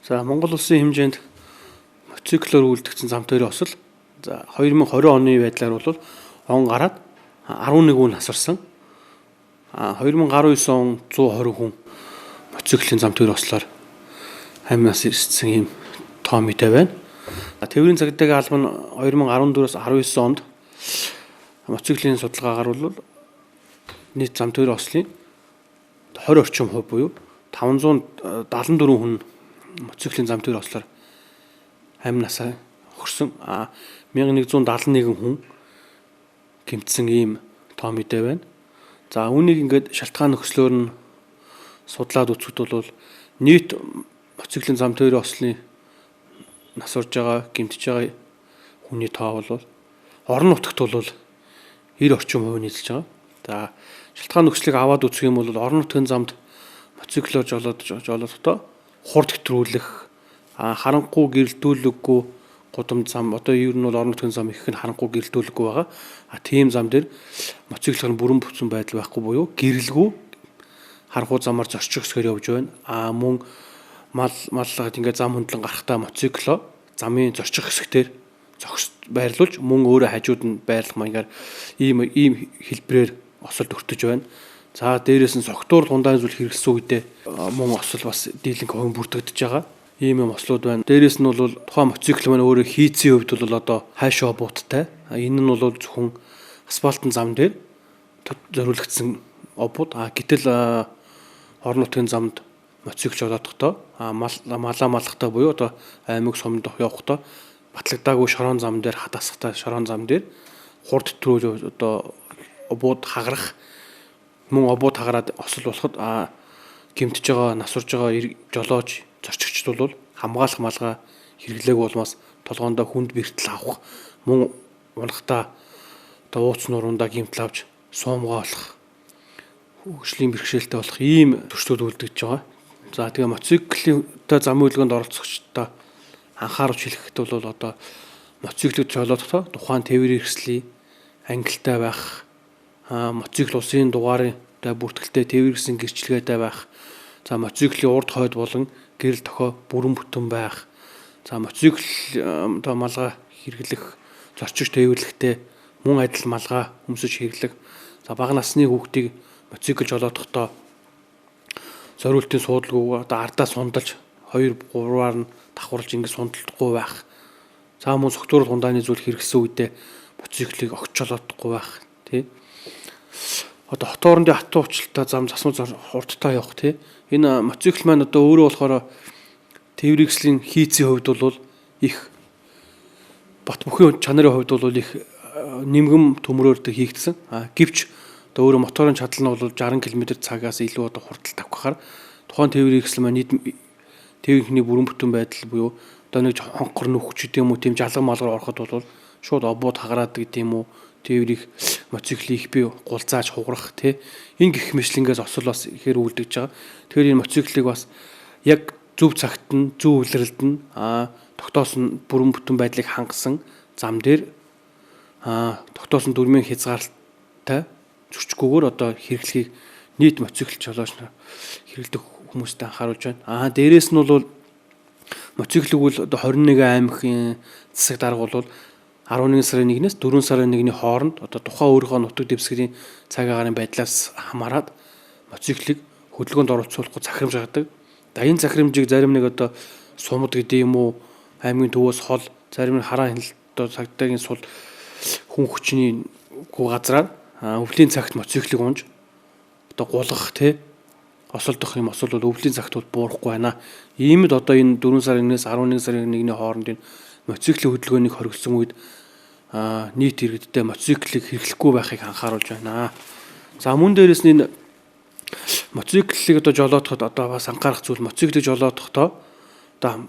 За Монгол улсын хэмжээнд мотоциклоор үйлдэгдсэн зам тойрны осол за 2020 оны байдлаар бол он гараад 11 хүн насарсан. 2019 он 120 хүн мотоциклийн зам тойрны ослоор амнаас ирсэн юм тоо мэдээ байна. Тээврийн цагдаагийн албан нь 2014-өөс 19 онд мотоциклийн судалгаагаар бол нийт зам тойрны ослын 20 орчим хувь буюу 574 хүн мотоциклийн зам тойрны ослоор амнасаа өгсөн. 1171 хүн гэмтсэн ийм тоо мэдээ байна. За үүнийг ингээд шалтгаан нөхцлөөр нь судлаад үзэхэд бол нийт мотоциклийн зам тойрны ослын нас орж байгаа гэмтэж байгаа хүний тоо бол орон нутагт бол 90 орчим хувь нийлж байгаа. За шалтгаан нөхцөлийг аваад үзэх юм бол орон нутгийн замд мотоциклоор жолоодохдоо хурд хэтрүүлэх, харанхуй гэрэлтүүлэггүй гудамж зам одоо ер нь бол орон нутгийн зам их нь харанхуй гэрэлтүүлэггүй байгаа. Тийм зам дээр мотоциклын бүрэн бүтэн байдал байхгүй буюу гэрэлгүй харанхуй замаар зорчих хэсгээр явж байна. Мөн маллагад ингээд зам хөндлөн гарахтаа мотоциклоо замын зорчих хэсгээр байрлуулж мөн өөрөө хажууд нь байрлах маягаар ийм хэлбэрээр осолд өртөж байна. За дээрээс нь согтуур дундаа зүйл хэрэглэсэн үедээ мөн осол бас дийлэнх хувин бүрдэгдэж байгаа. Ийм юм ослууд байна. Дээрээс нь бол тухайн мотоцикл маань өөрөө хийцийн хувьд бол одоо хайшаа бууттай. Энэ нь бол зөвхөн асфальтын зам дээр зориулагдсан обууд. Гэтэл орон нутгийн замд мотоцикл жолоодохдоо малаа малахтаа буюу одоо аймаг сумд явахдаа батлагдаагүй шорон зам дээр хадасахтай шорон зам дээр хурд төтрүүлж одоо обууд хагарах мөн обууд хагараад осол болоход гэмтэж байгаа нас урж байгаа жолооч зорчигчд бол хамгаалах малгай хэрэглээг болмоос толгоондоо хүнд бэртэл авах мөн унахтаа одоо ууц нуруундаа гэмтэл авч суумгаалах хөгжлийн бэрхшээлтэй болох ийм төрслүүд үлдэж байгаа. За тэгээ мотоциклтай зам үйлгэнд оролцогчдоо анхааруулж хэлэхэд бол одоо мотоциклд жолоодохдоо тухайн тээврийн хэрэгслийн ангилтай байх, мотоцикл улсын дугаартай бүртгэлтэй тээврийн гэрчлэгээтэй байх, за мотоциклийн урд хойд болон гэрэл тохио бүрэн бүтэн байх, за мотоцикл одоо малгай хэрэглэх зорчигч тээвэрлэхтэй мөн адил малгай өмсөж хэрэглэх, за бага насны хүүхдийг мотоцикл жолоодохдоо зориултын суудалгүй одоо ардаа сундалж 2-3-аар нь давхарлж ингэ сундалдахгүй байх. За мөн согтуур гундааны зүйл хэрэгсэн үедээ мотоциклыг огт жолоодохгүй байх, тий. Одоо хот орондын хатуу уучлалтай зам засмал хурдтай явах, тий. Энэ мотоцикл маань одоо өөрөө болохоор тээврийн хийцийн хувьд бол их бат бүхий чанарын хувьд бол их нимгэн төмрөөр хийгдсэн. Гэвч одоо өөрөө моторын чадал нь бол 60 км/цагаас илүү одоо хурдтай тавхахаар тухайн тээврийн маань нийт тээврийнхний бүрэн бүтэн байдал буюу одоо нэг хонхор нүхч гэдэг юм уу тийм жалган малгар ороход бол шууд обууд хагараад гэдэг юм уу тээврийн мотоциклийг их бий гулзааж хугарах тий энэ гих мэтлэнгээс осол бас ихээр үлдэж байгаа. Тэгэхээр энэ мотоциклийг бас яг зөв цагт нь зөв үйлрэлд нь тогтоосон бүрэн бүтэн байдлыг хангасан зам дээр тогтоосон дүрмийн хязгаарлалтай зөрчгүйгээр одоо хэрэглэхийг нийт мотоцикл жолооч нар хэрэглэдэг хүмүүстээ анхааруулж байна. Дээрээс нь бол мотоциклыг бол одоо 21 аймагын засаг дарга бол 11 сарын 1-ээс 4 сарын 1-ний хооронд одоо тухайн өөрийнхөө нутаг дэвсгэрийн цаг агаарын байдлаас хамаарат мотоциклыг хөдөлгөөнд оролцуулахгүй захирамж гаргадаг. Энэ захирамжийг зарим нэг одоо сумд гэдэг юм уу аймгийн төвөөс хол зарим нь хараа хяналт одоо цагдаагийн сул хүн хүчний газраар өвлийн цагт мотоциклыг унж одоо гулгах тий осолдох юм осол бол өвлийн цагт бол буурахгүй байна. Иймд одоо энэ 4 сарын 1-ээс 11 сарын 1-ний хоорондын мотоциклийн хөдөлгөөнийг хоригдсон үед нийт иргэдтэй мотоциклыг хэрэглэхгүй байхыг анхааруулж байна. За мөн дээрээс нь энэ мотоциклыг одоо жолоодоход одоо бас анхаарах зүйл мотоциклыг жолоодохдоо одоо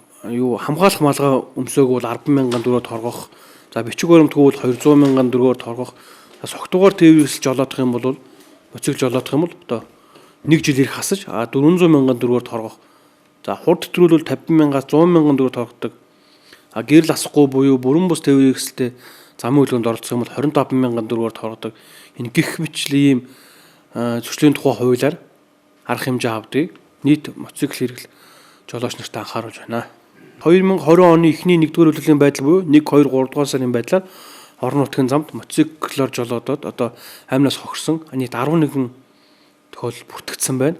хамгаалах малгай өмсөөг бол 10,000 төгрөгөөр торгох. За бичиг баримтгүй бол 200,000 төгрөгөөр торгох. Согтуугаар тээврээс жолоодох юм бол мотоцикл жолоодох юм бол одоо 1 жил ирэх хасаж 400,000 төгрөгөөр торгох. За хурд төтрүүл бол 50,000-аас 100,000 төгрөг торгодог. Гэрэл асахгүй буюу бүрэн бус тээврийн хэрэгсэлтэй замын үйлгэнд оролцох юм бол 25,000 төгрөгөөр торгодог. Энэ гих мэтчлийн зөрчлийн тухай хуулиар арга хэмжээ авдаг. Нийт мотоцикл хэрэглэх жолооч нарт анхааруулж байна. 2020 оны эхний 1-р үйлдвэрлэлийн байдал буюу 1, 2, 3 дугаар сарын байдлаар орон нутгийн замд мотоциклоор жолоодод одоо амнаас хогсон нийт 11 тохиолдол бүртгэгдсэн байна.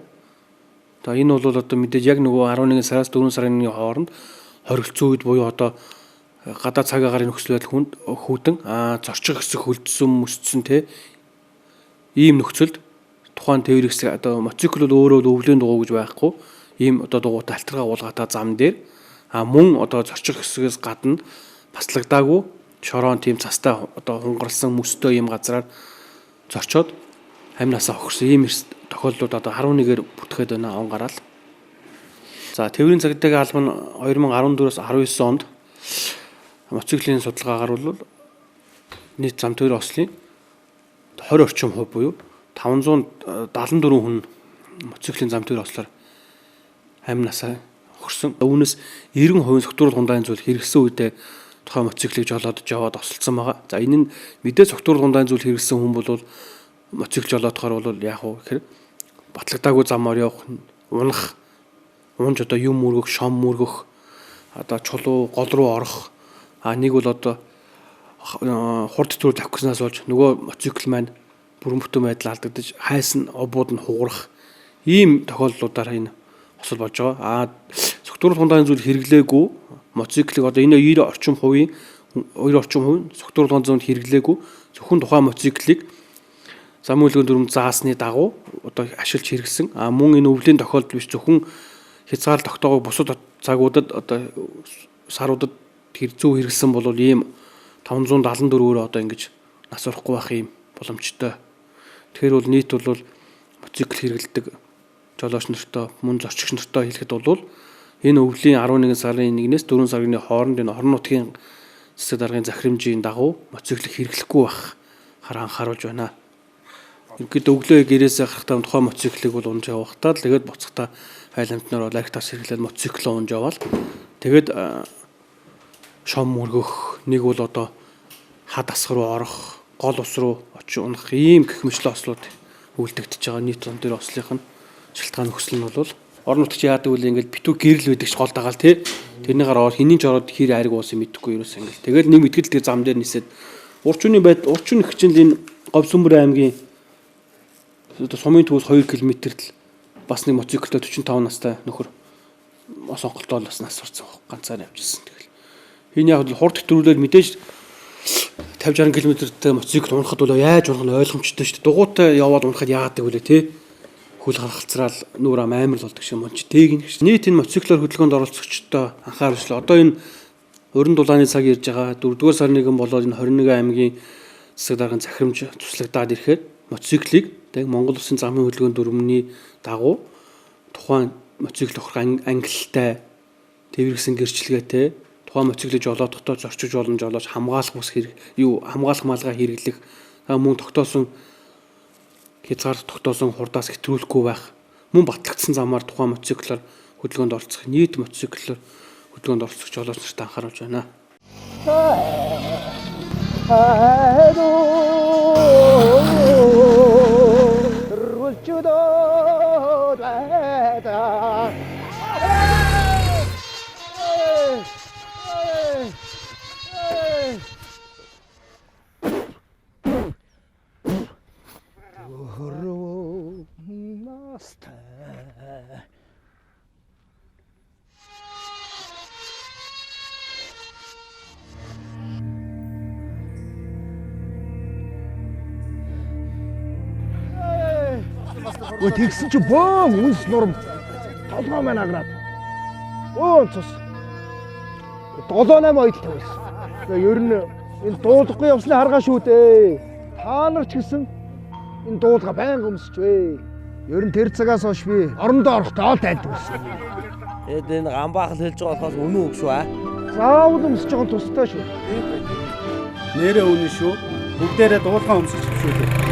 Одоо энэ бол одоо мэдээж яг нөгөө 11 сараас 4 сарын хооронд хоригдсон үед буюу одоо гадаад цаг агаарын нөхцөл байдал хүндэн зорчих хэсэг хөлдсөн мөсцсөн ийм нөхцөлд тухайн тээвэр хэсэг одоо мотоцикл бол өөрөө өвлийн дугуй гэж байхгүй ийм одоо дугуйтай альтргаа уулгатай зам дээр мөн одоо зорчих хэсгээс гадна баслагдаагүй шороон тийм цастай одоо хунгарсан мөстэй ийм газраар зорчоод амнаасаа хогсон ийм тохиолдлууд одоо 11-ээр бүтгээд байна он гараал. За тээврийн цагдаагийн албан нь 2014-өөс 19 онд мотоциклийн судалгаагаар бол нийт зам тээврийн ослын 20 орчим хувь буюу 574 хүн мотоциклийн зам тээврийн ослоор амнаасаа хогсон. Үүнээс 90% согтууруулах хундааны зүйл хэрэглэсэн үедээ тухайн мотоциклыг жолоодож яваад осолцсон байгаа. За энэ нь мэдээ согтууруулах хундааны зүйл хэрэглэсэн хүн бол мотоцикл жолоодохоор бол яг уу гэхээр батлагдаагүй замаар явах, унах, унж одоо юм мөргөх, шом мөргөх, одоо чулуу гол руу орох. Нэг бол одоо хурд төр тавхснаас болж нөгөө мотоцикл маань бүрэн бүтэн байдлаар алдагдаж хайсан обууд нь хугарах ийм тохиолдлуудаар энэ осол болж байгаа. Согтууруулах хундааны зүйл хэрэглээгүй мотоциклыг одоо энэ 90 орчим хувийн согтууруулах хундааны зүйл хэрэглээгүй зөвхөн тухайн мотоциклыг зам үйлгийн дүрм заасны дагуу одоо ашиглаж хэрэгсэн. Мөн энэ өвлийн тохиолдол биш зөвхөн хязгаал тогтоогоо бусад цагуудад одоо саруудад зүү хэрэгсэн бол ийм 574-өөр одоо ингэж нас орохгүй байх юм боломжтой. Тэгэхээр бол нийт бол мотоцикл хэрэглэдэг жолооч нартай мөн зорчигч нартай хэлэхэд бол энэ өвлийн 11 сарын 1-ээс 4 сарын хооронд энэ орон нутгийн засаг даргын захирамжийн дагуу мотоциклыг хэрэглэхгүй байх хараа анхааруулж байна. Ингээд өглөө гэрээсээ гарахтаа тухайн мотоциклыг бол унж явахдаа тэгээд буцахтаа айл амтнаар ларктаас хэрэглээд мотоциклоо унж яваал тэгээд шом мөргөх нэг бол одоо хад асах руу орох гол ус руу очиж унах ийм гэх мэтлэн ослууд үлдэгдэж байгаа нийт зам дээр ослынх нь шалтгаан нөхцөл нь бол орон нутгийн яадаг үл ингээд битүү гэрэл байдаг ч гол дагаал тэрний гараар хинийн ч ороод хэр айрг уусан мэдэхгүй ерөөс ингээд тэгэл нэг мэтгэл тэр зам дээр нисээд урчууны хичээлийн Говьсүмбэр аймгийн одоо сумын төвөөс 2 км-т бас нэг мотоциклтэй 45 настай нөхөр мос онголтоо бас нас орсон ганцаар явжсэн. Тэгэл энэ яг хурд төтрүүлээд мэдээж 50-60 км-тэй мотоцикл унахад бол яаж унах нь ойлгомжтой шүү дээ. Дугуйтай яваад унахад яадаг вүлээ хөл гаргалцраал нүур амар л болдог шиг монч тээгнэ гэж. Нийт энэ мотоциклоор хөдөлгөөнд оролцогчдоо анхааруулчлаа. Одоо энэ уран дулааны цаг ирж байгаа 4-р сарын 1 болоод энэ 21 аймгийн засаг даргын захирамж туслагдаад ирэхэд мотоциклыг Монгол Улсын замын хөдөлгөөний дүрмний дагуу тухайн мотоцикл авах ангилалтай тээвэрсэн гэрчлэгээтэй тухайн мотоциклыг жолоодохдоо зорчиж болон жолооч хамгаалах бус хамгаалах малгай хэрэглэх мөн тогтоосон хязгаар тогтоосон хурдаас хэтрүүлэхгүй байх мөн батлагдсан замаар тухайн мотоциклоор хөдөлгөөнд оролцох нийт мотоциклоор хөдөлгөөнд оролцох жолооч нарт анхааруулж байна. Тэгсэн чи бөөн үнс нурам толгой маань аграад. Цус. 7-8 ойл тавьсан. Тэгээ ер нь энэ дуулахгүй явсны харгаа шүү дээ. Та нар ч гэсэн энэ дуулга байнга өмсч вэ. Ер нь тэр цагаас хойш би орондоо орохдоо тайлд байсан. Эд энэ гамбаахал хэлж байгаа болохоос үнэн үг шүү аа. Заавал өмсөж байгаа тустай шүү. Нэрээ үнэн шүү. Бүгдээрээ дуулгаа өмсөж шүү дээ.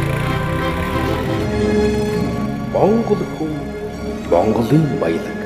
Монгол хүн Монголын баялаг.